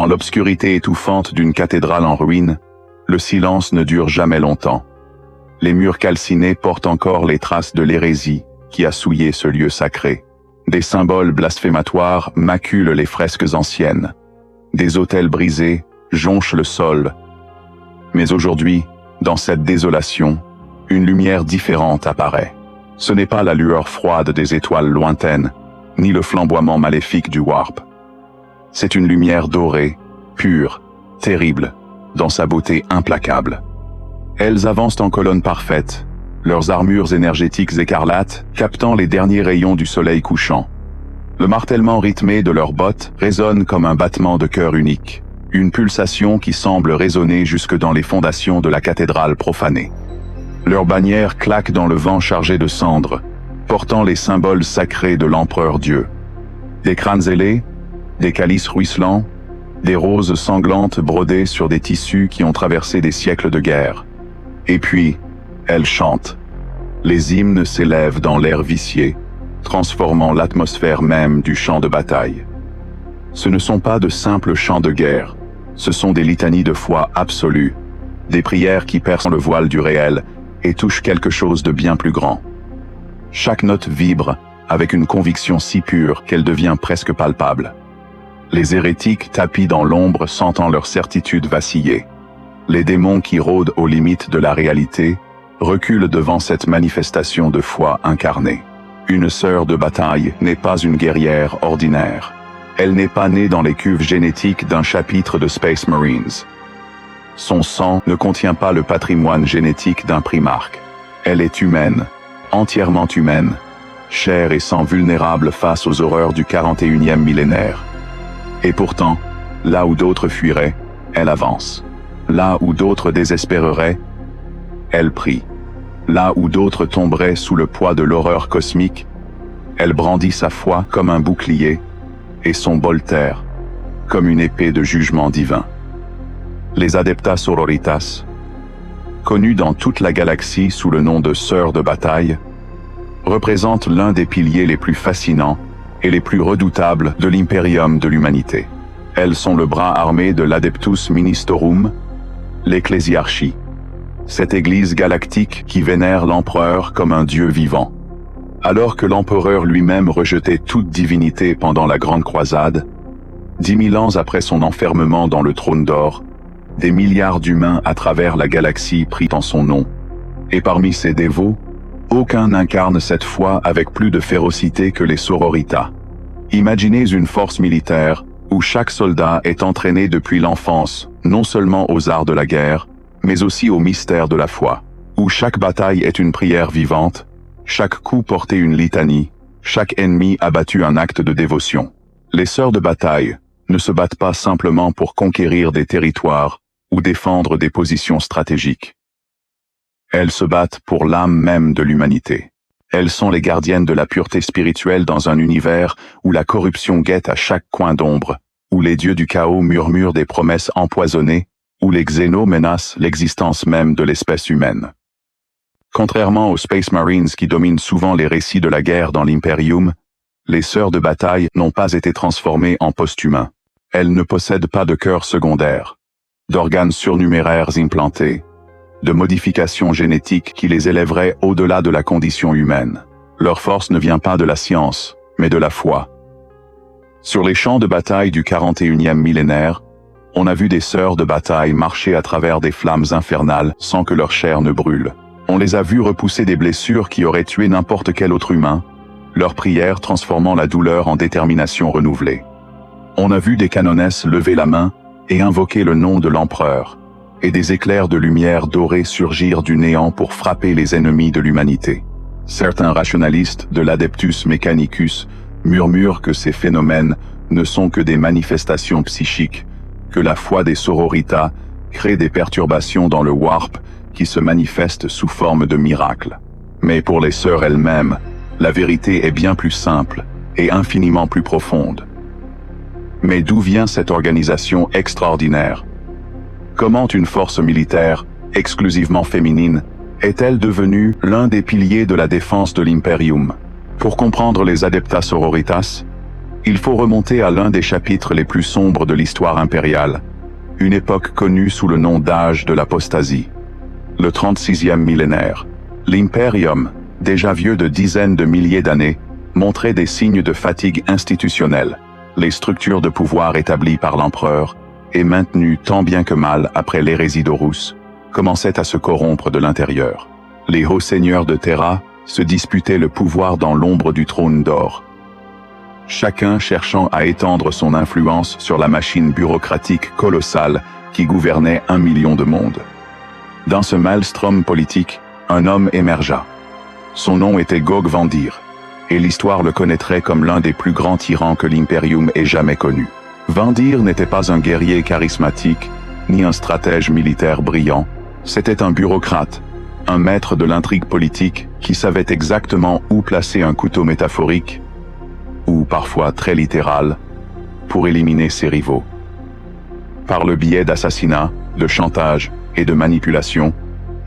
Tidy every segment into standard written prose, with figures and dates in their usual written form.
Dans l'obscurité étouffante d'une cathédrale en ruine, le silence ne dure jamais longtemps. Les murs calcinés portent encore les traces de l'hérésie qui a souillé ce lieu sacré. Des symboles blasphématoires maculent les fresques anciennes. Des autels brisés jonchent le sol. Mais aujourd'hui, dans cette désolation, une lumière différente apparaît. Ce n'est pas la lueur froide des étoiles lointaines, ni le flamboiement maléfique du warp. C'est une lumière dorée, pure, terrible, dans sa beauté implacable. Elles avancent en colonne parfaite, leurs armures énergétiques écarlates captant les derniers rayons du soleil couchant. Le martèlement rythmé de leurs bottes résonne comme un battement de cœur unique, une pulsation qui semble résonner jusque dans les fondations de la cathédrale profanée. Leurs bannières claquent dans le vent chargé de cendres, portant les symboles sacrés de l'empereur Dieu. Des crânes ailés, des calices ruisselants, des roses sanglantes brodées sur des tissus qui ont traversé des siècles de guerre. Et puis, elles chantent. Les hymnes s'élèvent dans l'air vicié, transformant l'atmosphère même du champ de bataille. Ce ne sont pas de simples chants de guerre, ce sont des litanies de foi absolue, des prières qui percent le voile du réel et touchent quelque chose de bien plus grand. Chaque note vibre avec une conviction si pure qu'elle devient presque palpable. Les hérétiques tapis dans l'ombre sentant leur certitude vaciller. Les démons qui rôdent aux limites de la réalité reculent devant cette manifestation de foi incarnée. Une sœur de bataille n'est pas une guerrière ordinaire. Elle n'est pas née dans les cuves génétiques d'un chapitre de Space Marines. Son sang ne contient pas le patrimoine génétique d'un primarque. Elle est humaine, entièrement humaine, chair et sang vulnérable face aux horreurs du 41e millénaire. Et pourtant, là où d'autres fuiraient, elle avance. Là où d'autres désespéreraient, elle prie. Là où d'autres tomberaient sous le poids de l'horreur cosmique, elle brandit sa foi comme un bouclier et son bolter comme une épée de jugement divin. Les Adeptas Sororitas, connus dans toute la galaxie sous le nom de Sœurs de bataille, représentent l'un des piliers les plus fascinants et les plus redoutables de l'impérium de l'humanité. Elles sont le bras armé de l'Adeptus Ministorum, l'Ecclésiarchie, cette église galactique qui vénère l'empereur comme un dieu vivant. Alors que l'empereur lui-même rejetait toute divinité pendant la Grande Croisade, 10 000 ans après son enfermement dans le trône d'or, des milliards d'humains à travers la galaxie prient en son nom. Et parmi ces dévots, aucun n'incarne cette foi avec plus de férocité que les sororitas. Imaginez une force militaire où chaque soldat est entraîné depuis l'enfance, non seulement aux arts de la guerre, mais aussi au mystère de la foi, où chaque bataille est une prière vivante, chaque coup porté une litanie, chaque ennemi abattu un acte de dévotion. Les sœurs de bataille ne se battent pas simplement pour conquérir des territoires ou défendre des positions stratégiques. Elles se battent pour l'âme même de l'humanité. Elles sont les gardiennes de la pureté spirituelle dans un univers où la corruption guette à chaque coin d'ombre, où les dieux du chaos murmurent des promesses empoisonnées, où les xénos menacent l'existence même de l'espèce humaine. Contrairement aux Space Marines qui dominent souvent les récits de la guerre dans l'Imperium, les sœurs de bataille n'ont pas été transformées en post-humains. Elles ne possèdent pas de cœur secondaire, d'organes surnuméraires implantés, de modifications génétiques qui les élèveraient au-delà de la condition humaine. Leur force ne vient pas de la science, mais de la foi. Sur les champs de bataille du 41e millénaire, on a vu des sœurs de bataille marcher à travers des flammes infernales sans que leur chair ne brûle. On les a vues repousser des blessures qui auraient tué n'importe quel autre humain, leurs prières transformant la douleur en détermination renouvelée. On a vu des canonesses lever la main et invoquer le nom de l'empereur, et des éclairs de lumière dorée surgir du néant pour frapper les ennemis de l'humanité. Certains rationalistes de l'Adeptus Mechanicus murmurent que ces phénomènes ne sont que des manifestations psychiques, que la foi des sororitas crée des perturbations dans le warp qui se manifestent sous forme de miracles. Mais pour les sœurs elles-mêmes, la vérité est bien plus simple et infiniment plus profonde. Mais d'où vient cette organisation extraordinaire? Comment une force militaire, exclusivement féminine, est-elle devenue l'un des piliers de la défense de l'Imperium? Pour comprendre les Adeptas Sororitas, Il faut remonter à l'un des chapitres les plus sombres de l'histoire impériale, une époque connue sous le nom d'âge de l'apostasie. Le 36e millénaire. L'Imperium, déjà vieux de dizaines de milliers d'années, montrait des signes de fatigue institutionnelle. Les structures de pouvoir établies par l'empereur, et maintenues tant bien que mal après l'hérésie d'Horus, commençaient à se corrompre de l'intérieur. Les hauts seigneurs de Terra se disputaient le pouvoir dans l'ombre du trône d'or, chacun cherchant à étendre son influence sur la machine bureaucratique colossale qui gouvernait 1 million de mondes. Dans ce maelstrom politique, un homme émergea. Son nom était Gog Vandir, et l'histoire le connaîtrait comme l'un des plus grands tyrans que l'Imperium ait jamais connu. Vandir n'était pas un guerrier charismatique, ni un stratège militaire brillant, c'était un bureaucrate, un maître de l'intrigue politique qui savait exactement où placer un couteau métaphorique, ou parfois très littéral, pour éliminer ses rivaux. Par le biais d'assassinats, de chantage et de manipulation,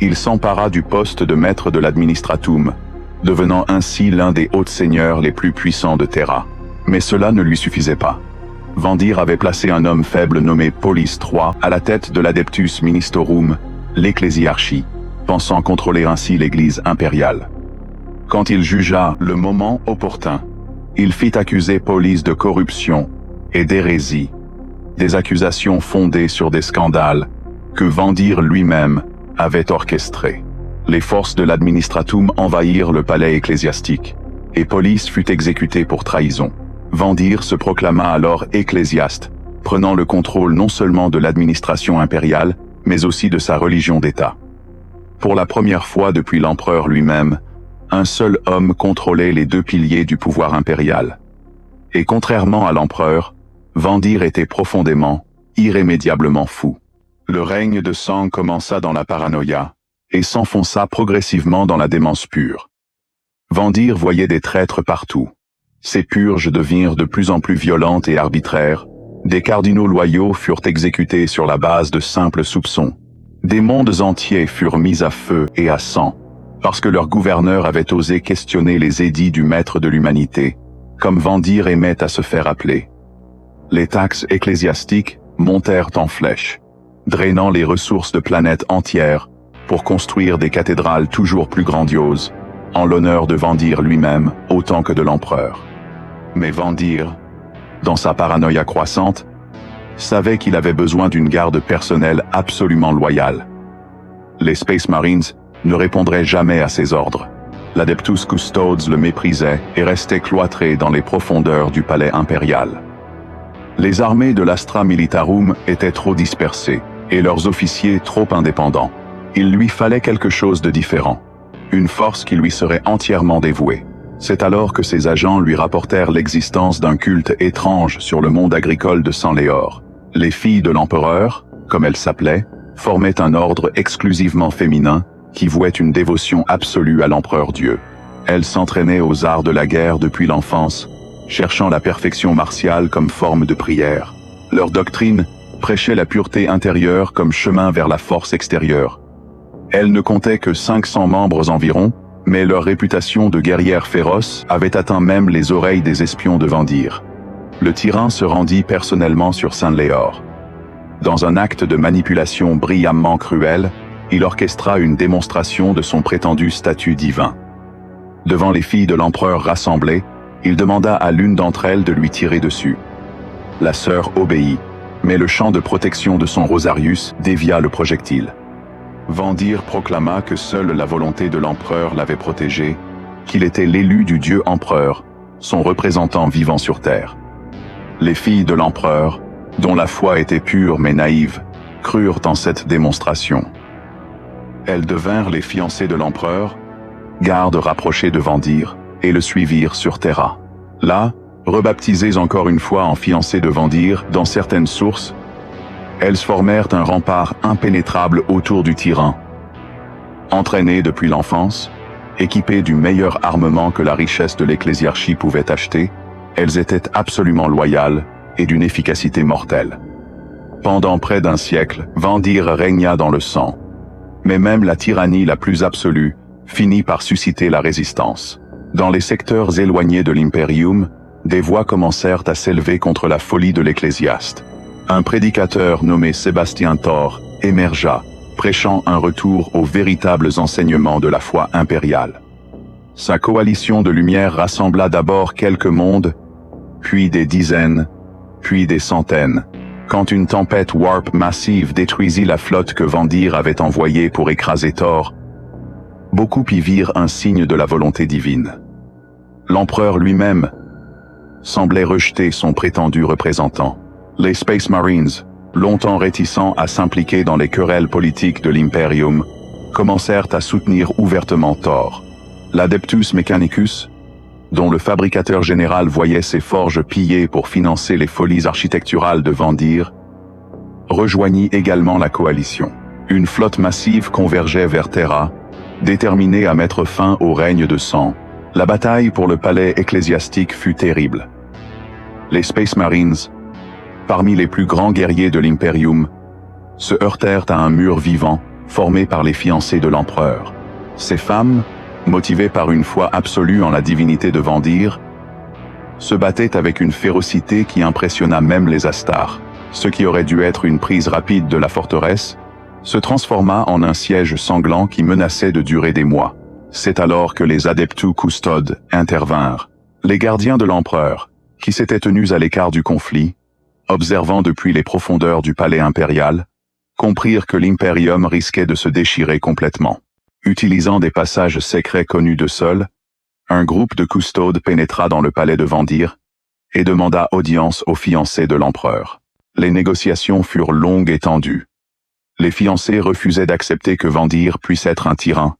il s'empara du poste de maître de l'administratum, devenant ainsi l'un des hauts seigneurs les plus puissants de Terra. Mais cela ne lui suffisait pas. Vandir avait placé un homme faible nommé Polis III à la tête de l'Adeptus Ministorum, l'ecclésiarchie, pensant contrôler ainsi l'Église impériale. Quand il jugea le moment opportun, il fit accuser Polis de corruption et d'hérésie, des accusations fondées sur des scandales que Vandir lui-même avait orchestrés. Les forces de l'administratum envahirent le palais ecclésiastique, et Polis fut exécuté pour trahison. Vandir se proclama alors ecclésiaste, prenant le contrôle non seulement de l'administration impériale, mais aussi de sa religion d'État. Pour la première fois depuis l'empereur lui-même, un seul homme contrôlait les deux piliers du pouvoir impérial. Et contrairement à l'empereur, Vandir était profondément, irrémédiablement fou. Le règne de sang commença dans la paranoïa, et s'enfonça progressivement dans la démence pure. Vandir voyait des traîtres partout. Ces purges devinrent de plus en plus violentes et arbitraires. Des cardinaux loyaux furent exécutés sur la base de simples soupçons. Des mondes entiers furent mis à feu et à sang, parce que leur gouverneur avait osé questionner les édits du maître de l'humanité, comme Vandir aimait à se faire appeler. Les taxes ecclésiastiques montèrent en flèche, drainant les ressources de planètes entières pour construire des cathédrales toujours plus grandioses, en l'honneur de Vandir lui-même autant que de l'empereur. Mais Vandir, dans sa paranoïa croissante, savait qu'il avait besoin d'une garde personnelle absolument loyale. Les Space Marines ne répondraient jamais à ses ordres. L'Adeptus Custodes le méprisait et restait cloîtré dans les profondeurs du palais impérial. Les armées de l'Astra Militarum étaient trop dispersées, et leurs officiers trop indépendants. Il lui fallait quelque chose de différent, une force qui lui serait entièrement dévouée. C'est alors que ses agents lui rapportèrent l'existence d'un culte étrange sur le monde agricole de Sanléor. Les filles de l'empereur, comme elles s'appelaient, formaient un ordre exclusivement féminin qui vouait une dévotion absolue à l'empereur Dieu. Elles s'entraînaient aux arts de la guerre depuis l'enfance, cherchant la perfection martiale comme forme de prière. Leur doctrine prêchait la pureté intérieure comme chemin vers la force extérieure. Elles ne comptaient que 500 membres environ, mais leur réputation de guerrières féroces avait atteint même les oreilles des espions de Vandir. Le tyran se rendit personnellement sur Saint-Léor. Dans un acte de manipulation brillamment cruel, il orchestra une démonstration de son prétendu statut divin. Devant les filles de l'empereur rassemblées, il demanda à l'une d'entre elles de lui tirer dessus. La sœur obéit, mais le champ de protection de son Rosarius dévia le projectile. Vandir proclama que seule la volonté de l'empereur l'avait protégé, qu'il était l'élu du dieu empereur, son représentant vivant sur terre. Les filles de l'empereur, dont la foi était pure mais naïve, crurent en cette démonstration. Elles devinrent les fiancées de l'empereur, gardes rapprochés de Vandir, et le suivirent sur Terra. Là, rebaptisées encore une fois en fiancées de Vandir dans certaines sources, elles formèrent un rempart impénétrable autour du tyran. Entraînées depuis l'enfance, équipées du meilleur armement que la richesse de l'ecclésiarchie pouvait acheter, elles étaient absolument loyales et d'une efficacité mortelle. Pendant près d'un siècle, Vandir régna dans le sang. Mais même la tyrannie la plus absolue finit par susciter la résistance. Dans les secteurs éloignés de l'Imperium, des voix commencèrent à s'élever contre la folie de l'ecclésiaste. Un prédicateur nommé Sébastien Thor émergea, prêchant un retour aux véritables enseignements de la foi impériale. Sa coalition de lumière rassembla d'abord quelques mondes, puis des dizaines, puis des centaines. Quand une tempête warp massive détruisit la flotte que Vandir avait envoyée pour écraser Thor, beaucoup y virent un signe de la volonté divine. L'empereur lui-même semblait rejeter son prétendu représentant. Les Space Marines, longtemps réticents à s'impliquer dans les querelles politiques de l'Imperium, commencèrent à soutenir ouvertement Thor. L'Adeptus Mechanicus, dont le fabricateur général voyait ses forges pillées pour financer les folies architecturales de Vandir, rejoignit également la coalition. Une flotte massive convergeait vers Terra, déterminée à mettre fin au règne de sang. La bataille pour le palais ecclésiastique fut terrible. Les Space Marines, parmi les plus grands guerriers de l'Imperium, se heurtèrent à un mur vivant formé par les fiancées de l'empereur. Ces femmes, motivées par une foi absolue en la divinité de Vandir, se battaient avec une férocité qui impressionna même les Astars. Ce qui aurait dû être une prise rapide de la forteresse se transforma en un siège sanglant qui menaçait de durer des mois. C'est alors que les Adeptus Custodes intervinrent. Les gardiens de l'empereur, qui s'étaient tenus à l'écart du conflit, observant depuis les profondeurs du palais impérial, comprirent que l'Imperium risquait de se déchirer complètement. Utilisant des passages secrets connus de seuls, un groupe de custodes pénétra dans le palais de Vandir et demanda audience aux fiancés de l'empereur. Les négociations furent longues et tendues. Les fiancés refusaient d'accepter que Vandir puisse être un tyran,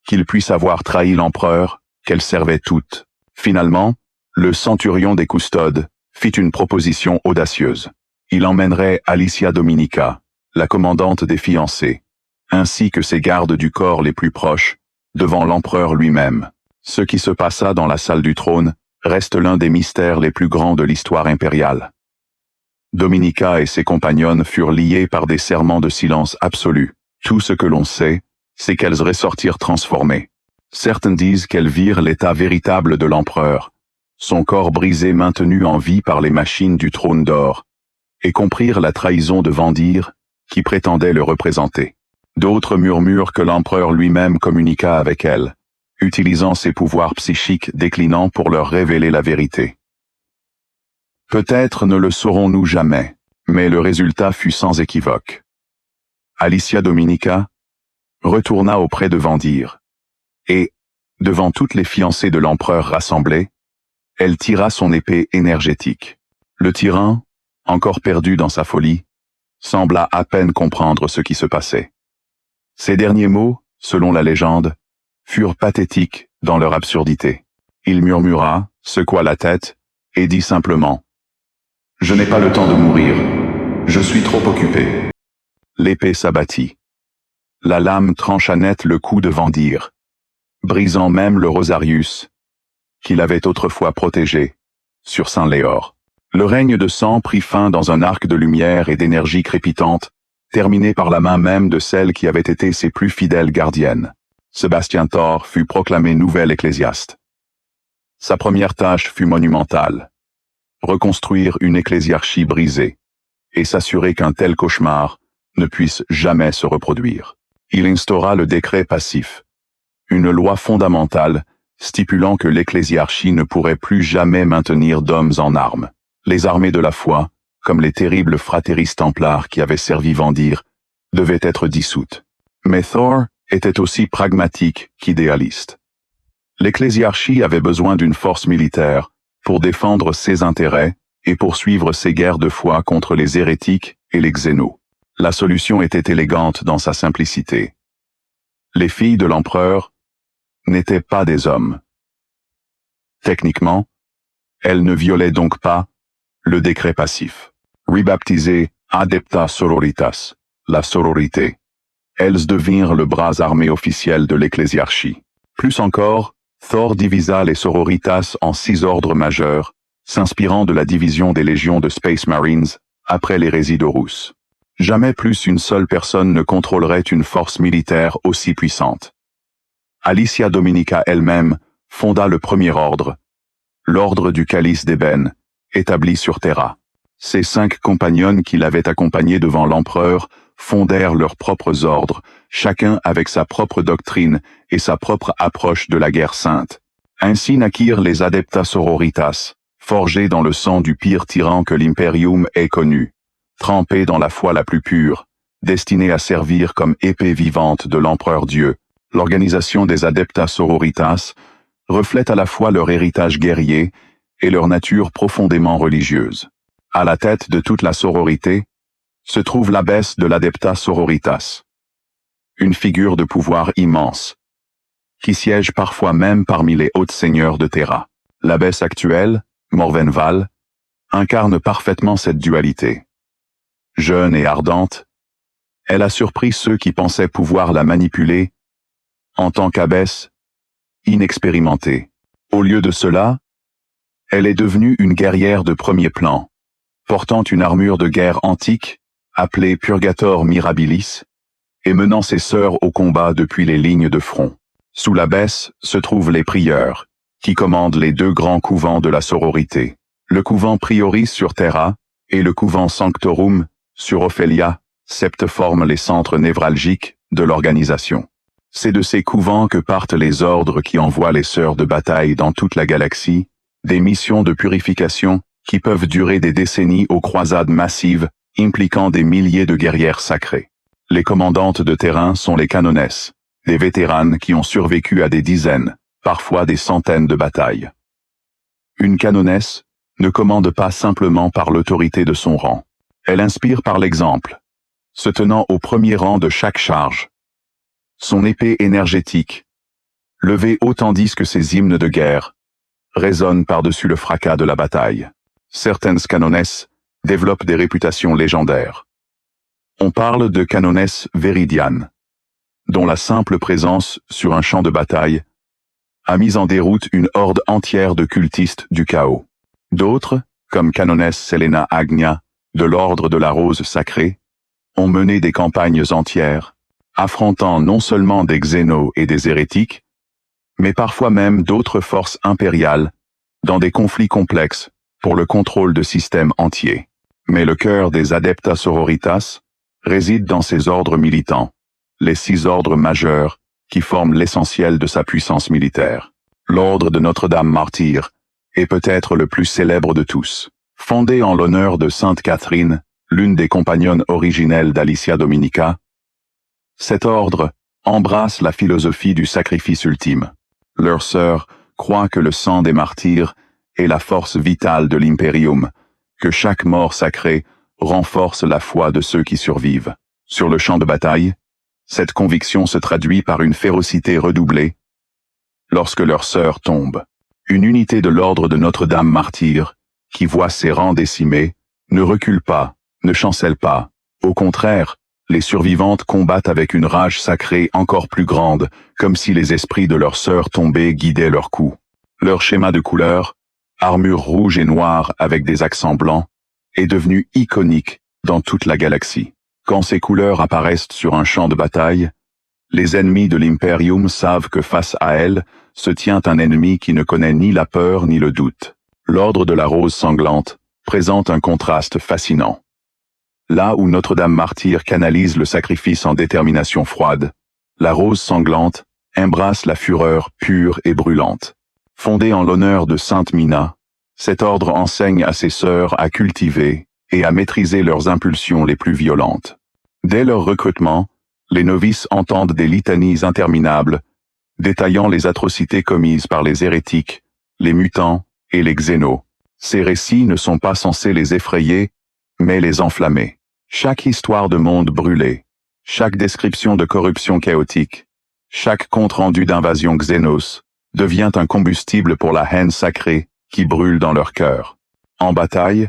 qu'il puisse avoir trahi l'empereur, qu'elle servait toute. Finalement, le centurion des custodes fit une proposition audacieuse. Il emmènerait Alicia Dominica, la commandante des fiancés, ainsi que ses gardes du corps les plus proches, devant l'empereur lui-même. Ce qui se passa dans la salle du trône reste l'un des mystères les plus grands de l'histoire impériale. Dominica et ses compagnonnes furent liées par des serments de silence absolu. Tout ce que l'on sait, c'est qu'elles ressortirent transformées. Certains disent qu'elles virent l'état véritable de l'empereur, son corps brisé maintenu en vie par les machines du trône d'or, et comprirent la trahison de Vandir, qui prétendait le représenter. D'autres murmurent que l'empereur lui-même communiqua avec elles, utilisant ses pouvoirs psychiques déclinants pour leur révéler la vérité. Peut-être ne le saurons-nous jamais, mais le résultat fut sans équivoque. Alicia Dominica retourna auprès de Vandir, et, devant toutes les fiancées de l'empereur rassemblées, elle tira son épée énergétique. Le tyran, encore perdu dans sa folie, sembla à peine comprendre ce qui se passait. Ces derniers mots, selon la légende, furent pathétiques dans leur absurdité. Il murmura, secoua la tête, et dit simplement « Je n'ai pas le temps de mourir, je suis trop occupé. » L'épée s'abattit. La lame trancha net le cou de Vandir, brisant même le Rosarius, qu'il avait autrefois protégé, sur Saint-Léor. Le règne de sang prit fin dans un arc de lumière et d'énergie crépitante, terminé par la main même de celle qui avait été ses plus fidèles gardiennes. Sébastien Thor fut proclamé nouvel ecclésiaste. Sa première tâche fut monumentale. Reconstruire une ecclésiarchie brisée, et s'assurer qu'un tel cauchemar ne puisse jamais se reproduire. Il instaura le décret passif, une loi fondamentale stipulant que l'ecclésiarchie ne pourrait plus jamais maintenir d'hommes en armes. Les armées de la foi, comme les terribles frateries templars qui avaient servi Vandir, devaient être dissoutes. Mais Thor était aussi pragmatique qu'idéaliste. L'ecclésiarchie avait besoin d'une force militaire pour défendre ses intérêts et poursuivre ses guerres de foi contre les hérétiques et les xénos. La solution était élégante dans sa simplicité. Les filles de l'empereur n'étaient pas des hommes. Techniquement, elles ne violaient donc pas le décret passif. Rebaptisé Adepta Sororitas, la sororité, elles devinrent le bras armé officiel de l'ecclésiarchie. Plus encore, Thor divisa les sororitas en 6 ordres majeurs, s'inspirant de la division des légions de Space Marines après l'hérésie d'Horus. Jamais plus une seule personne ne contrôlerait une force militaire aussi puissante. Alicia Dominica elle-même fonda le premier ordre, l'ordre du calice d'ébène, établi sur Terra. Ces 5 compagnons qui l'avaient accompagné devant l'empereur fondèrent leurs propres ordres, chacun avec sa propre doctrine et sa propre approche de la guerre sainte. Ainsi naquirent les Adepta Sororitas, forgés dans le sang du pire tyran que l'Imperium ait connu, trempés dans la foi la plus pure, destinés à servir comme épée vivante de l'empereur Dieu. L'organisation des Adepta Sororitas reflète à la fois leur héritage guerrier et leur nature profondément religieuse. À la tête de toute la sororité se trouve l'abbesse de l'Adepta Sororitas, une figure de pouvoir immense, qui siège parfois même parmi les hautes seigneurs de Terra. L'abbesse actuelle, Morvenval, incarne parfaitement cette dualité. Jeune et ardente, elle a surpris ceux qui pensaient pouvoir la manipuler en tant qu'abbesse inexpérimentée. Au lieu de cela, elle est devenue une guerrière de premier plan, portant une armure de guerre antique, appelée Purgator Mirabilis, et menant ses sœurs au combat depuis les lignes de front. Sous l'abbesse se trouvent les prieurs, qui commandent les 2 grands couvents de la sororité. Le couvent Prioris sur Terra et le couvent Sanctorum sur Ophelia, forment les centres névralgiques de l'organisation. C'est de ces couvents que partent les ordres qui envoient les sœurs de bataille dans toute la galaxie, des missions de purification qui peuvent durer des décennies aux croisades massives impliquant des milliers de guerrières sacrées. Les commandantes de terrain sont les canonesses, des vétéranes qui ont survécu à des dizaines, parfois des centaines de batailles. Une canonesse ne commande pas simplement par l'autorité de son rang. Elle inspire par l'exemple, se tenant au premier rang de chaque charge. Son épée énergétique, levée haut tandis que ses hymnes de guerre, résonnent par-dessus le fracas de la bataille. Certaines canonesses développent des réputations légendaires. On parle de canonesses véridianes, dont la simple présence sur un champ de bataille a mis en déroute une horde entière de cultistes du chaos. D'autres, comme canonesse Selena Agnia, de l'ordre de la Rose Sacrée, ont mené des campagnes entières, affrontant non seulement des xénos et des hérétiques, mais parfois même d'autres forces impériales, dans des conflits complexes pour le contrôle de systèmes entiers. Mais le cœur des Adepta Sororitas réside dans ces ordres militants, les 6 ordres majeurs qui forment l'essentiel de sa puissance militaire. L'ordre de Notre-Dame Martyre est peut-être le plus célèbre de tous. Fondé en l'honneur de Sainte Catherine, l'une des compagnonnes originelles d'Alicia Dominica, cet ordre embrasse la philosophie du sacrifice ultime. Leurs sœurs croient que le sang des martyrs est la force vitale de l'Imperium, que chaque mort sacrée renforce la foi de ceux qui survivent. Sur le champ de bataille, cette conviction se traduit par une férocité redoublée lorsque leurs sœurs tombent. Une unité de l'ordre de Notre-Dame Martyre, qui voit ses rangs décimés, ne recule pas, ne chancelle pas. Au contraire, les survivantes combattent avec une rage sacrée encore plus grande, comme si les esprits de leurs sœurs tombées guidaient leurs coups. Leur schéma de couleurs, armure rouge et noire avec des accents blancs, est devenu iconique dans toute la galaxie. Quand ces couleurs apparaissent sur un champ de bataille, les ennemis de l'Imperium savent que face à elles se tient un ennemi qui ne connaît ni la peur ni le doute. L'ordre de la Rose Sanglante présente un contraste fascinant. Là où Notre-Dame Martyre canalise le sacrifice en détermination froide, la Rose Sanglante embrasse la fureur pure et brûlante. Fondé en l'honneur de Sainte Mina, cet ordre enseigne à ses sœurs à cultiver et à maîtriser leurs impulsions les plus violentes. Dès leur recrutement, les novices entendent des litanies interminables, détaillant les atrocités commises par les hérétiques, les mutants et les xénos. Ces récits ne sont pas censés les effrayer, mais les enflammer. Chaque histoire de monde brûlé, chaque description de corruption chaotique, chaque compte-rendu d'invasion xénos, devient un combustible pour la haine sacrée qui brûle dans leur cœur. En bataille,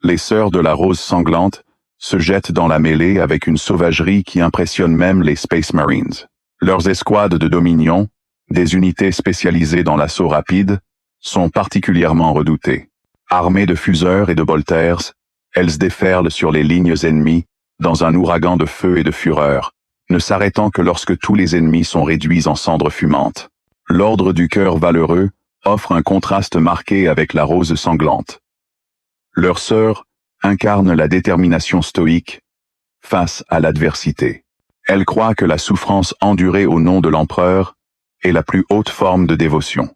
les sœurs de la Rose Sanglante se jettent dans la mêlée avec une sauvagerie qui impressionne même les Space Marines. Leurs escouades de Dominion, des unités spécialisées dans l'assaut rapide, sont particulièrement redoutées. Armées de fuseurs et de bolters, elles se déferlent sur les lignes ennemies dans un ouragan de feu et de fureur, ne s'arrêtant que lorsque tous les ennemis sont réduits en cendres fumantes. L'ordre du cœur valeureux offre un contraste marqué avec la rose sanglante. Leur sœur incarne la détermination stoïque face à l'adversité. Elle croit que la souffrance endurée au nom de l'empereur est la plus haute forme de dévotion.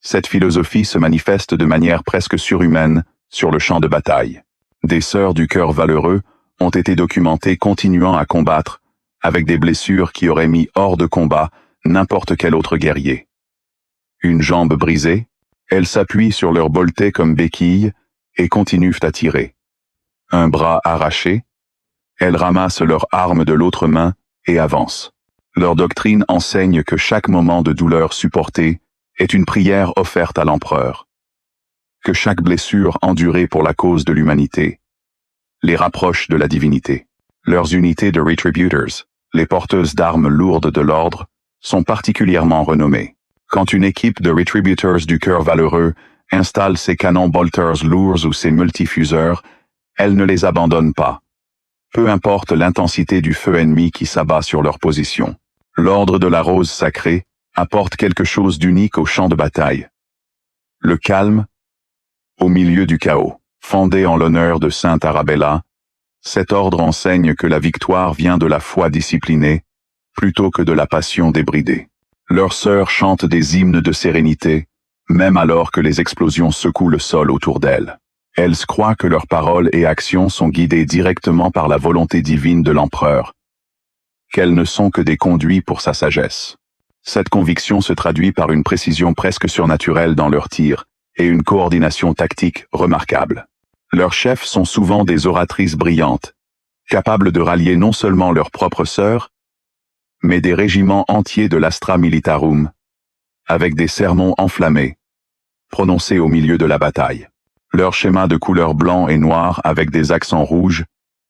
Cette philosophie se manifeste de manière presque surhumaine sur le champ de bataille. Des sœurs du cœur valeureux ont été documentées continuant à combattre avec des blessures qui auraient mis hors de combat n'importe quel autre guerrier. Une jambe brisée, elles s'appuient sur leur bolté comme béquille et continuent à tirer. Un bras arraché, elles ramassent leurs armes de l'autre main et avancent. Leur doctrine enseigne que chaque moment de douleur supporté est une prière offerte à l'empereur. Que chaque blessure endurée pour la cause de l'humanité les rapproche de la divinité. Leurs unités de Retributors, les porteuses d'armes lourdes de l'ordre, sont particulièrement renommées. Quand une équipe de Retributors du cœur valeureux installe ses canons bolters lourds ou ses multifuseurs, elle ne les abandonne pas. Peu importe l'intensité du feu ennemi qui s'abat sur leur position. L'ordre de la rose sacrée apporte quelque chose d'unique au champ de bataille. Le calme, au milieu du chaos. Fondé en l'honneur de Sainte Arabella, cet ordre enseigne que la victoire vient de la foi disciplinée, plutôt que de la passion débridée. Leurs sœurs chantent des hymnes de sérénité, même alors que les explosions secouent le sol autour d'elles. Elles croient que leurs paroles et actions sont guidées directement par la volonté divine de l'empereur, qu'elles ne sont que des conduits pour sa sagesse. Cette conviction se traduit par une précision presque surnaturelle dans leurs tirs et une coordination tactique remarquable. Leurs chefs sont souvent des oratrices brillantes, capables de rallier non seulement leurs propres sœurs, mais des régiments entiers de l'Astra Militarum, avec des sermons enflammés, prononcés au milieu de la bataille. Leur schéma de couleur blanc et noir avec des accents rouges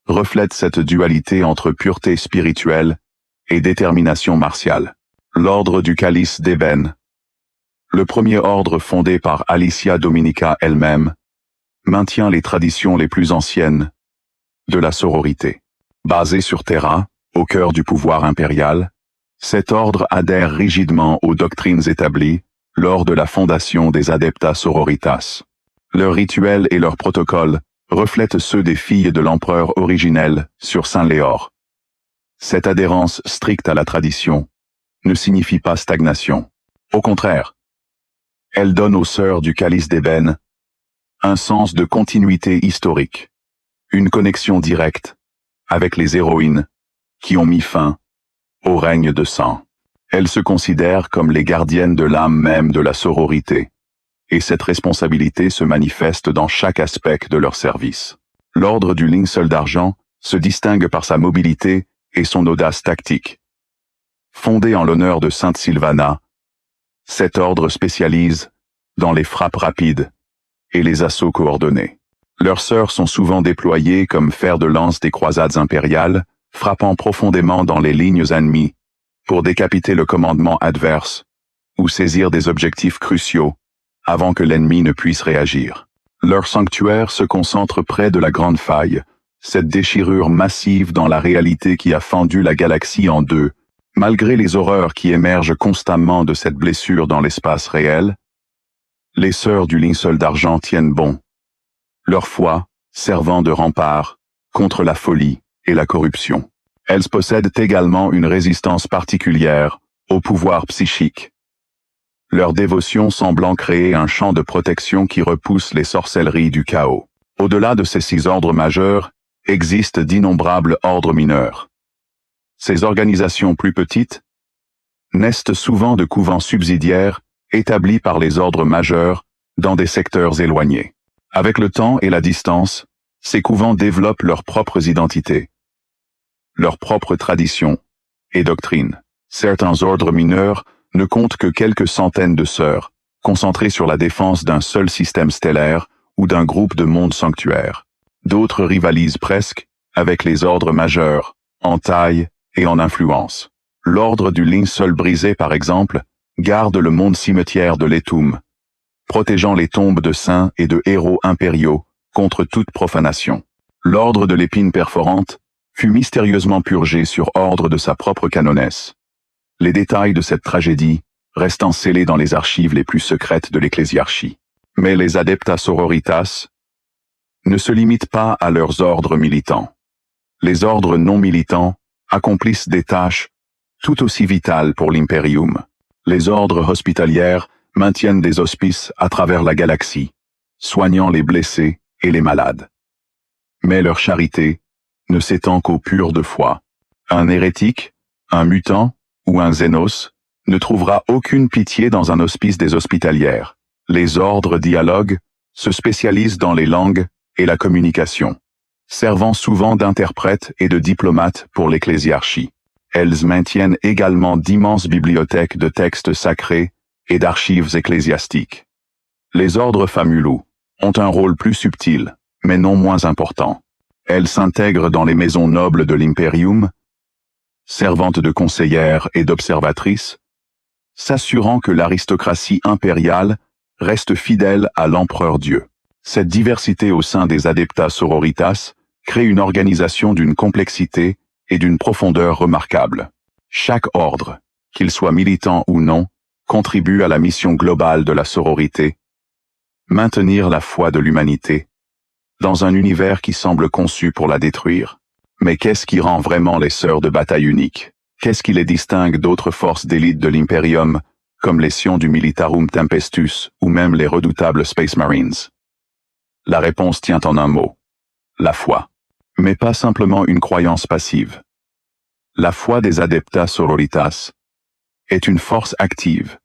reflète cette dualité entre pureté spirituelle et détermination martiale. L'ordre du Calice d'Ébène, le premier ordre fondé par Alicia Dominica elle-même, maintient les traditions les plus anciennes de la sororité. Basé sur Terra, au cœur du pouvoir impérial, cet ordre adhère rigidement aux doctrines établies lors de la fondation des Adepta Sororitas. Leurs rituels et leurs protocoles reflètent ceux des filles de l'empereur originel sur Saint-Léor. Cette adhérence stricte à la tradition ne signifie pas stagnation. Au contraire, elle donne aux sœurs du Calice d'Ébène un sens de continuité historique, une connexion directe avec les héroïnes qui ont mis fin au règne de sang. Elles se considèrent comme les gardiennes de l'âme même de la sororité, et cette responsabilité se manifeste dans chaque aspect de leur service. L'ordre du linceul d'argent se distingue par sa mobilité et son audace tactique. Fondé en l'honneur de Sainte Sylvana, cet ordre spécialise dans les frappes rapides et les assauts coordonnés. Leurs sœurs sont souvent déployées comme fers de lance des croisades impériales, frappant profondément dans les lignes ennemies pour décapiter le commandement adverse ou saisir des objectifs cruciaux avant que l'ennemi ne puisse réagir. Leur sanctuaire se concentre près de la Grande Faille, cette déchirure massive dans la réalité qui a fendu la galaxie en deux. Malgré les horreurs qui émergent constamment de cette blessure dans l'espace réel, les sœurs du linceul d'argent tiennent bon, leur foi servant de rempart contre la folie et la corruption. Elles possèdent également une résistance particulière au pouvoir psychique. Leur dévotion semblant créer un champ de protection qui repousse les sorcelleries du chaos. Au-delà de ces 6 ordres majeurs, existent d'innombrables ordres mineurs. Ces organisations plus petites naissent souvent de couvents subsidiaires établis par les ordres majeurs dans des secteurs éloignés. Avec le temps et la distance, ces couvents développent leurs propres identités, leurs propres traditions et doctrines. Certains ordres mineurs ne comptent que quelques centaines de sœurs, concentrées sur la défense d'un seul système stellaire ou d'un groupe de mondes sanctuaires. D'autres rivalisent presque avec les ordres majeurs, en taille et en influence. L'ordre du linceul brisé, par exemple, garde le monde cimetière de l'Etum, protégeant les tombes de saints et de héros impériaux contre toute profanation. L'ordre de l'épine perforante fut mystérieusement purgé sur ordre de sa propre canonesse. Les détails de cette tragédie restant scellés dans les archives les plus secrètes de l'ecclésiarchie. Mais les adeptas sororitas ne se limitent pas à leurs ordres militants. Les ordres non militants accomplissent des tâches tout aussi vitales pour l'imperium. Les ordres hospitalières maintiennent des hospices à travers la galaxie, soignant les blessés et les malades. Mais leur charité ne s'étend qu'aux purs de foi. Un hérétique, un mutant ou un xénos ne trouvera aucune pitié dans un hospice des hospitalières. Les ordres dialogues se spécialisent dans les langues et la communication, servant souvent d'interprètes et de diplomates pour l'ecclésiarchie. Elles maintiennent également d'immenses bibliothèques de textes sacrés et d'archives ecclésiastiques. Les ordres famulus ont un rôle plus subtil, mais non moins important. Elles s'intègrent dans les maisons nobles de l'imperium, servant de conseillères et d'observatrices, s'assurant que l'aristocratie impériale reste fidèle à l'empereur Dieu. Cette diversité au sein des adeptas sororitas crée une organisation d'une complexité et d'une profondeur remarquables. Chaque ordre, qu'il soit militant ou non, contribue à la mission globale de la sororité, maintenir la foi de l'humanité, dans un univers qui semble conçu pour la détruire. Mais qu'est-ce qui rend vraiment les sœurs de bataille uniques? Qu'est-ce qui les distingue d'autres forces d'élite de l'Imperium, comme les Sions du Militarum Tempestus ou même les redoutables Space Marines? La réponse tient en un mot: la foi. Mais pas simplement une croyance passive. La foi des adeptas sororitas est une force active,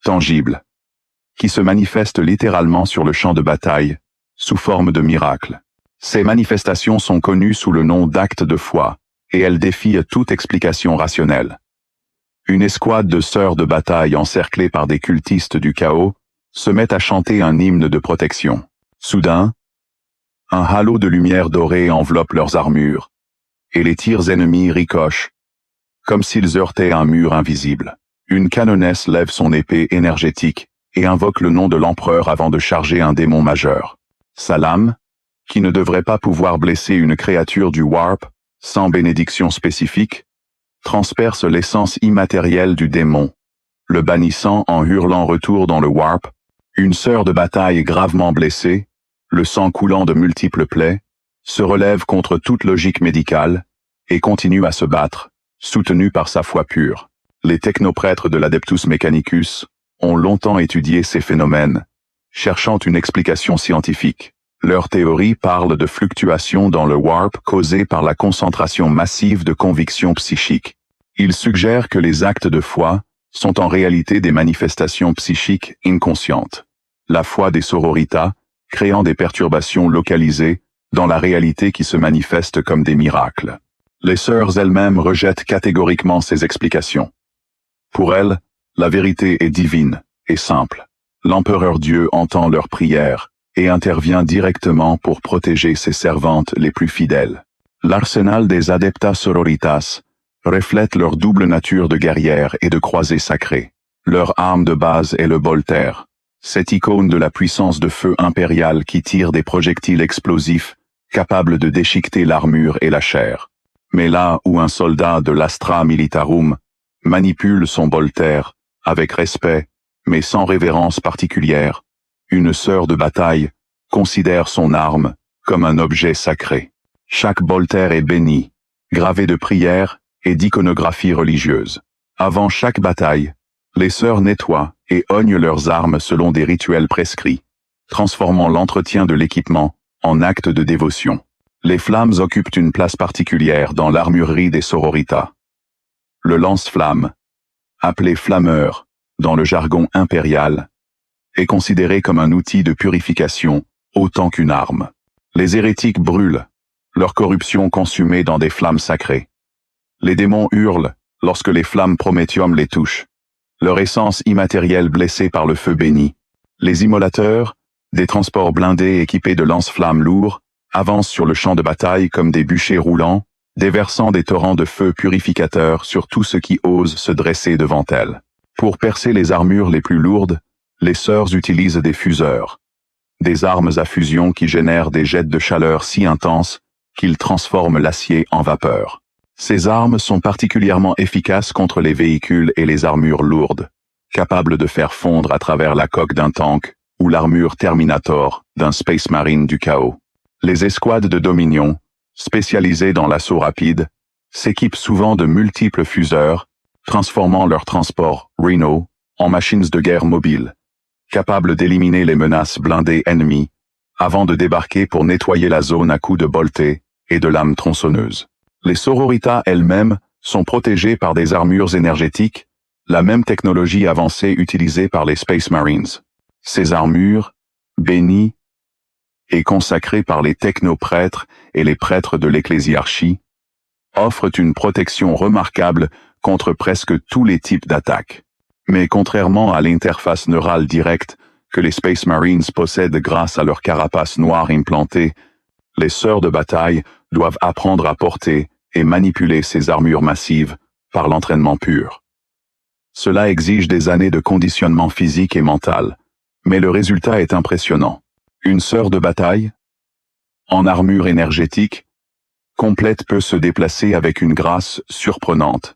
tangible, qui se manifeste littéralement sur le champ de bataille, sous forme de miracles. Ces manifestations sont connues sous le nom d'actes de foi, et elles défient toute explication rationnelle. Une escouade de sœurs de bataille encerclées par des cultistes du chaos se met à chanter un hymne de protection. Soudain, un halo de lumière dorée enveloppe leurs armures, et les tirs ennemis ricochent, comme s'ils heurtaient un mur invisible. Une canonesse lève son épée énergétique et invoque le nom de l'empereur avant de charger un démon majeur. Sa lame, qui ne devrait pas pouvoir blesser une créature du Warp sans bénédiction spécifique, transperce l'essence immatérielle du démon, le bannissant en hurlant retour dans le Warp. Une sœur de bataille gravement blessée, le sang coulant de multiples plaies, se relève contre toute logique médicale et continue à se battre, soutenue par sa foi pure. Les technoprêtres de l'Adeptus Mechanicus ont longtemps étudié ces phénomènes, cherchant une explication scientifique. Leur théorie parle de fluctuations dans le Warp causées par la concentration massive de convictions psychiques. Ils suggèrent que les actes de foi sont en réalité des manifestations psychiques inconscientes. La foi des sororitas, créant des perturbations localisées dans la réalité qui se manifestent comme des miracles. Les sœurs elles-mêmes rejettent catégoriquement ces explications. Pour elles, la vérité est divine et simple. L'empereur Dieu entend leurs prières et intervient directement pour protéger ses servantes les plus fidèles. L'arsenal des adeptas sororitas reflète leur double nature de guerrières et de croisées sacrées. Leur arme de base est le bolter, cette icône de la puissance de feu impériale qui tire des projectiles explosifs capables de déchiqueter l'armure et la chair. Mais là où un soldat de l'Astra Militarum manipule son bolter avec respect, mais sans révérence particulière, une sœur de bataille considère son arme comme un objet sacré. Chaque bolter est béni, gravé de prières et d'iconographie religieuse. Avant chaque bataille, les sœurs nettoient et oignent leurs armes selon des rituels prescrits, transformant l'entretien de l'équipement en acte de dévotion. Les flammes occupent une place particulière dans l'armurerie des sororitas. Le lance-flamme, appelé flammeur dans le jargon impérial, est considéré comme un outil de purification autant qu'une arme. Les hérétiques brûlent, leur corruption consumée dans des flammes sacrées. Les démons hurlent lorsque les flammes prométhium les touchent, leur essence immatérielle blessée par le feu béni. Les immolateurs, des transports blindés équipés de lance-flammes lourds, avancent sur le champ de bataille comme des bûchers roulants, déversant des torrents de feu purificateurs sur tout ce qui ose se dresser devant elles. Pour percer les armures les plus lourdes, les sœurs utilisent des fuseurs, des armes à fusion qui génèrent des jets de chaleur si intenses qu'ils transforment l'acier en vapeur. Ces armes sont particulièrement efficaces contre les véhicules et les armures lourdes, capables de faire fondre à travers la coque d'un tank ou l'armure Terminator d'un Space Marine du chaos. Les escouades de Dominion, spécialisées dans l'assaut rapide, s'équipent souvent de multiples fuseurs, transformant leur transport Rhino en machines de guerre mobiles, capables d'éliminer les menaces blindées ennemies, avant de débarquer pour nettoyer la zone à coups de boltées et de lames tronçonneuses. Les sororitas elles-mêmes sont protégées par des armures énergétiques, la même technologie avancée utilisée par les Space Marines. Ces armures, bénies et consacrées par les technoprêtres et les prêtres de l'ecclésiarchie, offrent une protection remarquable contre presque tous les types d'attaques. Mais contrairement à l'interface neurale directe que les Space Marines possèdent grâce à leur carapace noire implantée, les sœurs de bataille doivent apprendre à porter et manipuler ces armures massives par l'entraînement pur. Cela exige des années de conditionnement physique et mental, mais le résultat est impressionnant. Une sœur de bataille, en armure énergétique, complète peut se déplacer avec une grâce surprenante,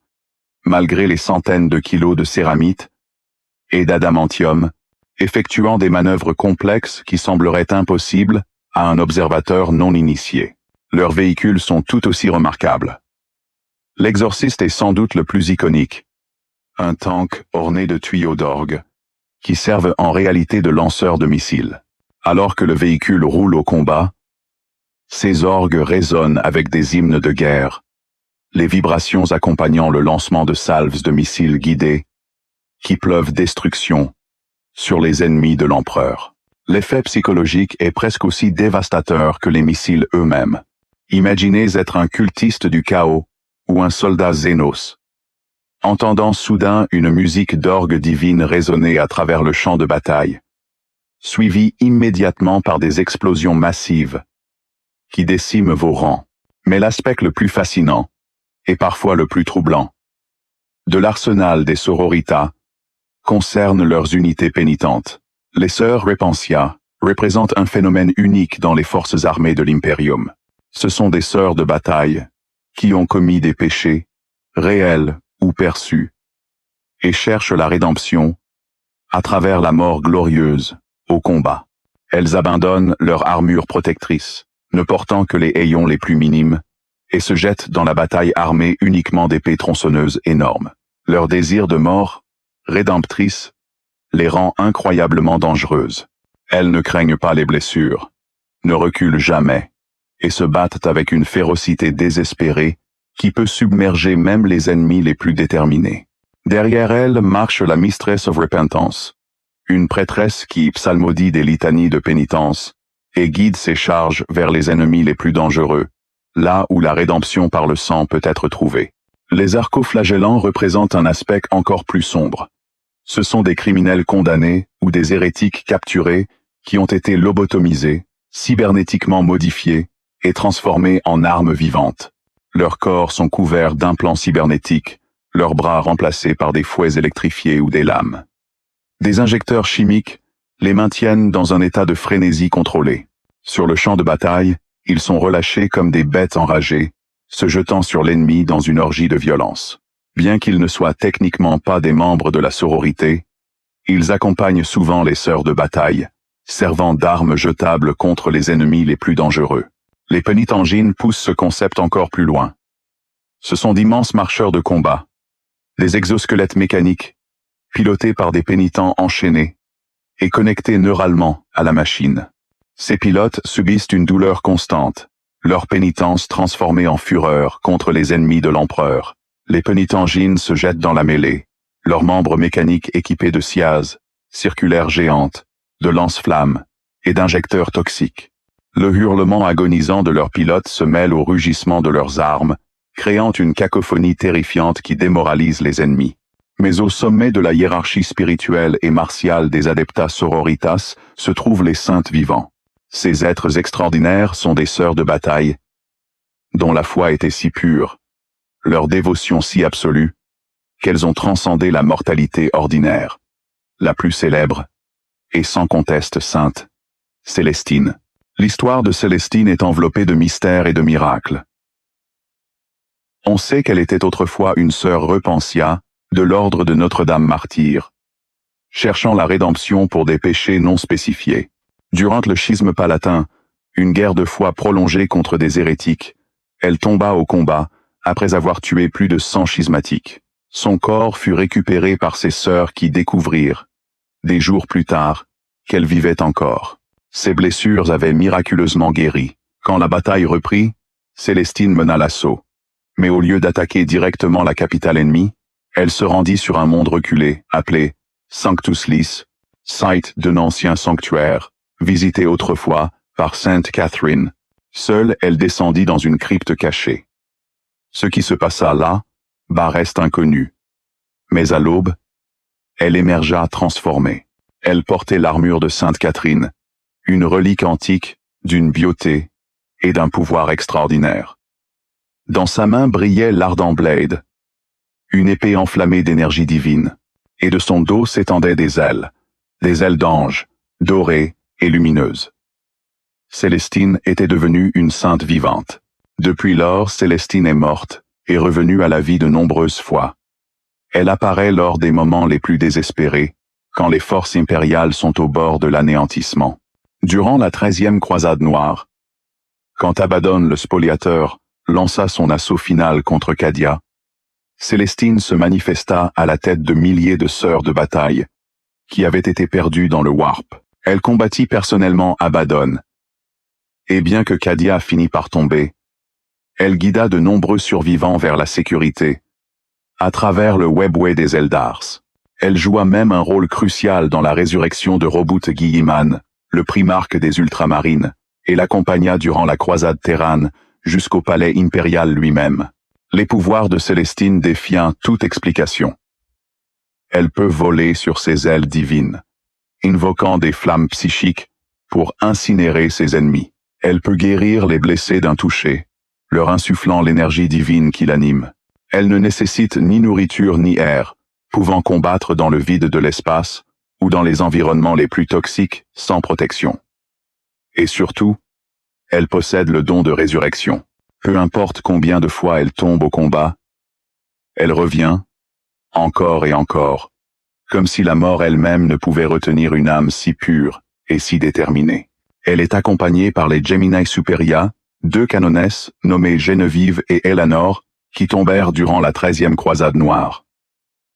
malgré les centaines de kilos de céramite et d'adamantium, effectuant des manœuvres complexes qui sembleraient impossibles à un observateur non initié. Leurs véhicules sont tout aussi remarquables. L'Exorciste est sans doute le plus iconique. Un tank orné de tuyaux d'orgue, qui servent en réalité de lanceurs de missiles. Alors que le véhicule roule au combat, ces orgues résonnent avec des hymnes de guerre, les vibrations accompagnant le lancement de salves de missiles guidés, qui pleuvent destruction sur les ennemis de l'empereur. L'effet psychologique est presque aussi dévastateur que les missiles eux-mêmes. Imaginez être un cultiste du chaos ou un soldat Xénos, entendant soudain une musique d'orgue divine résonner à travers le champ de bataille, suivie immédiatement par des explosions massives qui déciment vos rangs. Mais l'aspect le plus fascinant, et parfois le plus troublant, de l'arsenal des sororitas, concerne leurs unités pénitentes. Les sœurs Repentia représentent un phénomène unique dans les forces armées de l'Imperium. Ce sont des sœurs de bataille qui ont commis des péchés, réels ou perçus, et cherchent la rédemption à travers la mort glorieuse au combat. Elles abandonnent leur armure protectrice, ne portant que les haillons les plus minimes, et se jettent dans la bataille armée uniquement d'épées tronçonneuses énormes. Leur désir de mort, rédemptrice, les rend incroyablement dangereuses. Elles ne craignent pas les blessures, ne reculent jamais, et se battent avec une férocité désespérée qui peut submerger même les ennemis les plus déterminés. Derrière elles marche la Mistress of Repentance, une prêtresse qui psalmodie des litanies de pénitence et guide ses charges vers les ennemis les plus dangereux, là où la rédemption par le sang peut être trouvée. Les arcoflagellants représentent un aspect encore plus sombre. Ce sont des criminels condamnés ou des hérétiques capturés qui ont été lobotomisés, cybernétiquement modifiés et transformés en armes vivantes. Leurs corps sont couverts d'implants cybernétiques, leurs bras remplacés par des fouets électrifiés ou des lames. Des injecteurs chimiques les maintiennent dans un état de frénésie contrôlée. Sur le champ de bataille, ils sont relâchés comme des bêtes enragées, se jetant sur l'ennemi dans une orgie de violence. Bien qu'ils ne soient techniquement pas des membres de la sororité, ils accompagnent souvent les sœurs de bataille, servant d'armes jetables contre les ennemis les plus dangereux. Les pénitangines poussent ce concept encore plus loin. Ce sont d'immenses marcheurs de combat, des exosquelettes mécaniques, pilotés par des pénitents enchaînés et connectés neuralement à la machine. Ces pilotes subissent une douleur constante, leur pénitence transformée en fureur contre les ennemis de l'empereur. Les pénitangines se jettent dans la mêlée, leurs membres mécaniques équipés de sciazes, circulaires géantes, de lance-flammes et d'injecteurs toxiques. Le hurlement agonisant de leurs pilotes se mêle au rugissement de leurs armes, créant une cacophonie terrifiante qui démoralise les ennemis. Mais au sommet de la hiérarchie spirituelle et martiale des Adeptas Sororitas se trouvent les saintes vivants. Ces êtres extraordinaires sont des sœurs de bataille, dont la foi était si pure, leur dévotion si absolue, qu'elles ont transcendé la mortalité ordinaire. La plus célèbre, et sans conteste sainte, Célestine. L'histoire de Célestine est enveloppée de mystères et de miracles. On sait qu'elle était autrefois une sœur Repentia, de l'ordre de Notre-Dame martyre, cherchant la rédemption pour des péchés non spécifiés. Durant le schisme palatin, une guerre de foi prolongée contre des hérétiques, elle tomba au combat, après avoir tué plus de 100 schismatiques. Son corps fut récupéré par ses sœurs qui découvrirent, des jours plus tard, qu'elle vivait encore. Ses blessures avaient miraculeusement guéri. Quand la bataille reprit, Célestine mena l'assaut. Mais au lieu d'attaquer directement la capitale ennemie, elle se rendit sur un monde reculé, appelé Sanctus Lis, site d'un ancien sanctuaire, visité autrefois par Sainte Catherine. Seule, elle descendit dans une crypte cachée. Ce qui se passa là, reste inconnu. Mais à l'aube, elle émergea transformée. Elle portait l'armure de Sainte Catherine, une relique antique, d'une beauté et d'un pouvoir extraordinaire. Dans sa main brillait l'ardent blade, une épée enflammée d'énergie divine, et de son dos s'étendaient des ailes d'ange, dorées et lumineuses. Célestine était devenue une sainte vivante. Depuis lors, Célestine est morte et revenue à la vie de nombreuses fois. Elle apparaît lors des moments les plus désespérés, quand les forces impériales sont au bord de l'anéantissement. Durant la 13e croisade noire, quand Abaddon le spoliateur lança son assaut final contre Cadia, Célestine se manifesta à la tête de milliers de sœurs de bataille, qui avaient été perdues dans le Warp. Elle combattit personnellement Abaddon. Et bien que Cadia finit par tomber, elle guida de nombreux survivants vers la sécurité, à travers le webway des Eldars. Elle joua même un rôle crucial dans la résurrection de Robut Guilliman, le primarque des Ultramarines, et l'accompagna durant la croisade Terran jusqu'au palais impérial lui-même. Les pouvoirs de Célestine défient toute explication. Elle peut voler sur ses ailes divines, invoquant des flammes psychiques pour incinérer ses ennemis. Elle peut guérir les blessés d'un toucher, leur insufflant l'énergie divine qui l'anime. Elle ne nécessite ni nourriture ni air, pouvant combattre dans le vide de l'espace ou dans les environnements les plus toxiques sans protection. Et surtout, elle possède le don de résurrection. Peu importe combien de fois elle tombe au combat, elle revient, encore et encore, comme si la mort elle-même ne pouvait retenir une âme si pure et si déterminée. Elle est accompagnée par les Gemini Superia, 2 canonesses nommées Geneviève et Eleanor, qui tombèrent durant la 13e croisade noire.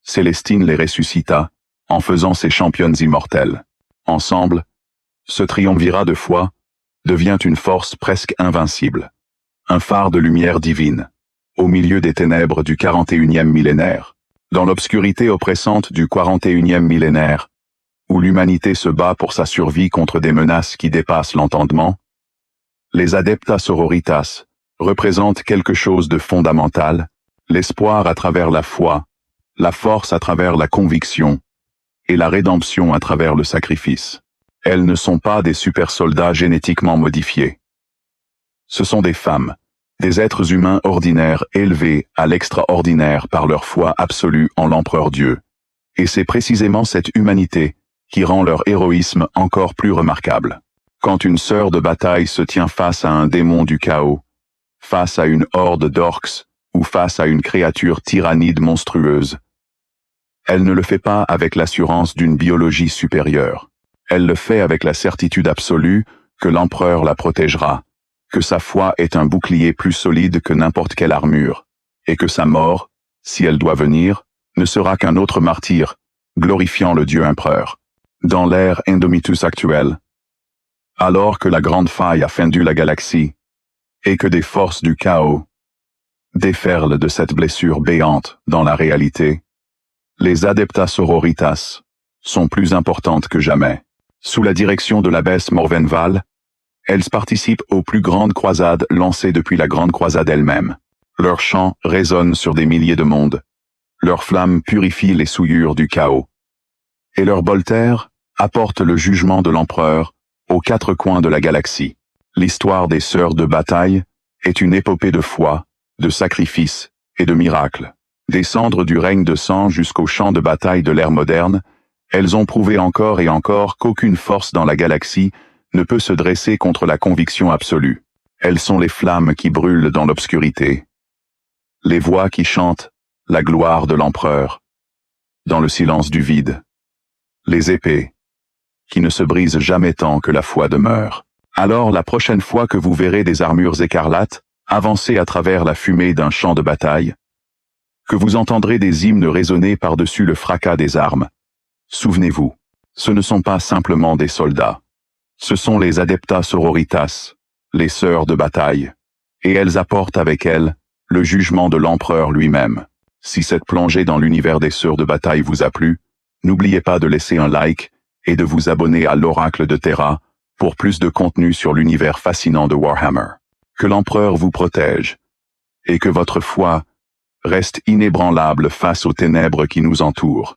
Célestine les ressuscita, en faisant ses championnes immortelles. Ensemble, ce triumvirat de foi devient une force presque invincible. Un phare de lumière divine, au milieu des ténèbres du 41e millénaire. Dans l'obscurité oppressante du 41e millénaire, où l'humanité se bat pour sa survie contre des menaces qui dépassent l'entendement, les Adeptas Sororitas représentent quelque chose de fondamental, l'espoir à travers la foi, la force à travers la conviction, et la rédemption à travers le sacrifice. Elles ne sont pas des super-soldats génétiquement modifiés. Ce sont des femmes, des êtres humains ordinaires élevés à l'extraordinaire par leur foi absolue en l'Empereur Dieu. Et c'est précisément cette humanité qui rend leur héroïsme encore plus remarquable. Quand une sœur de bataille se tient face à un démon du chaos, face à une horde d'orques ou face à une créature tyrannide monstrueuse, elle ne le fait pas avec l'assurance d'une biologie supérieure. Elle le fait avec la certitude absolue que l'empereur la protégera, que sa foi est un bouclier plus solide que n'importe quelle armure, et que sa mort, si elle doit venir, ne sera qu'un autre martyr, glorifiant le Dieu empereur. Dans l'ère Indomitus actuelle, alors que la grande faille a fendu la galaxie, et que des forces du chaos déferlent de cette blessure béante dans la réalité, les Adeptas Sororitas sont plus importantes que jamais. Sous la direction de l'abbesse Morvenval, elles participent aux plus grandes croisades lancées depuis la grande croisade elle-même. Leurs chants résonnent sur des milliers de mondes. Leurs flammes purifient les souillures du chaos. Et leur boltère apporte le jugement de l'empereur aux 4 coins de la galaxie. L'histoire des sœurs de bataille est une épopée de foi, de sacrifice et de miracles. Des cendres du règne de sang jusqu'au champ de bataille de l'ère moderne, elles ont prouvé encore et encore qu'aucune force dans la galaxie ne peut se dresser contre la conviction absolue. Elles sont les flammes qui brûlent dans l'obscurité, les voix qui chantent la gloire de l'empereur, dans le silence du vide. les épées, qui ne se brisent jamais tant que la foi demeure. Alors la prochaine fois que vous verrez des armures écarlates, avancer à travers la fumée d'un champ de bataille, que vous entendrez des hymnes résonner par-dessus le fracas des armes, souvenez-vous, ce ne sont pas simplement des soldats. Ce sont les adeptas sororitas, les sœurs de bataille, et elles apportent avec elles le jugement de l'empereur lui-même. Si cette plongée dans l'univers des sœurs de bataille vous a plu, n'oubliez pas de laisser un like et de vous abonner à l'Oracle de Terra pour plus de contenu sur l'univers fascinant de Warhammer. Que l'empereur vous protège, et que votre foi reste inébranlable face aux ténèbres qui nous entourent.